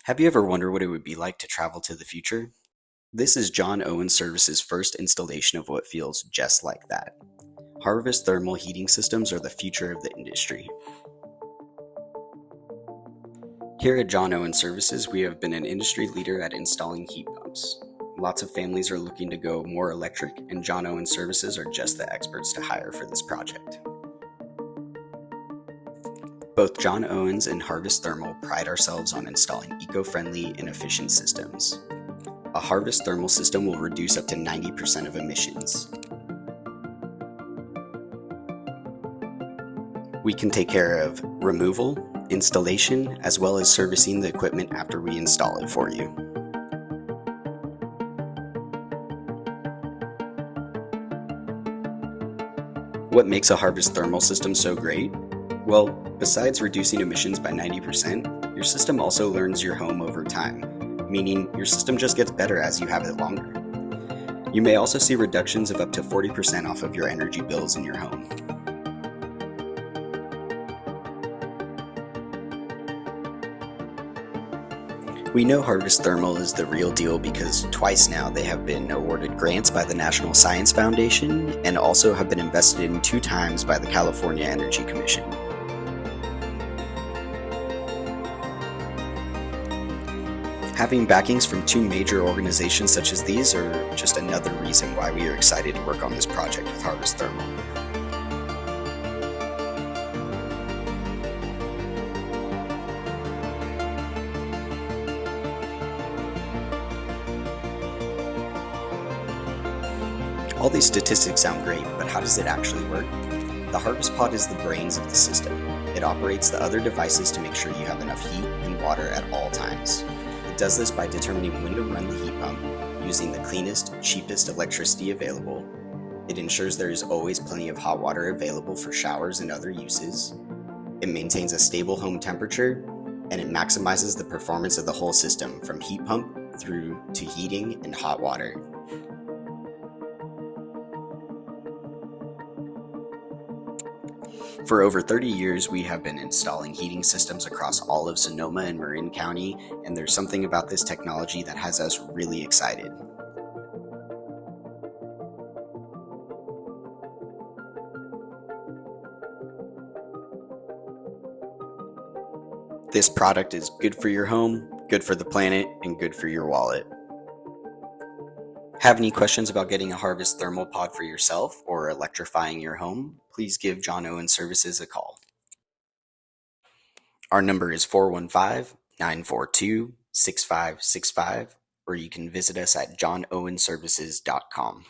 Have you ever wondered what it would be like to travel to the future? This is Owens Services' first installation of what feels just like that. Harvest thermal heating systems are the future of the industry. Here at Owens Services, we have been an industry leader at installing heat pumps. Lots of families are looking to go more electric, and Owens Services are just the experts to hire for this project. Both John Owens and Harvest Thermal pride ourselves on installing eco-friendly and efficient systems. A Harvest Thermal system will reduce up to 90% of emissions. We can take care of removal, installation, as well as servicing the equipment after we install it for you. What makes a Harvest Thermal system so great? Well, besides reducing emissions by 90%, your system also learns your home over time, meaning your system just gets better as you have it longer. You may also see reductions of up to 40% off of your energy bills in your home. We know Harvest Thermal is the real deal because twice now they have been awarded grants by the National Science Foundation and also have been invested in 2 times by the California Energy Commission. Having backings from 2 major organizations such as these are just another reason why we are excited to work on this project with Harvest Thermal. All these statistics sound great, but how does it actually work? The Harvest Pod is the brains of the system. It operates the other devices to make sure you have enough heat and water at all times. It does this by determining when to run the heat pump, using the cleanest, cheapest electricity available. It ensures there is always plenty of hot water available for showers and other uses. It maintains a stable home temperature, and it maximizes the performance of the whole system from heat pump through to heating and hot water. For over 30 years, we have been installing heating systems across all of Sonoma and Marin County, and there's something about this technology that has us really excited. This product is good for your home, good for the planet, and good for your wallet. Have any questions about getting a Harvest Thermal Pod for yourself or electrifying your home? Please give John Owens Services a call. Our number is 415-942-6565, or you can visit us at johnowenservices.com.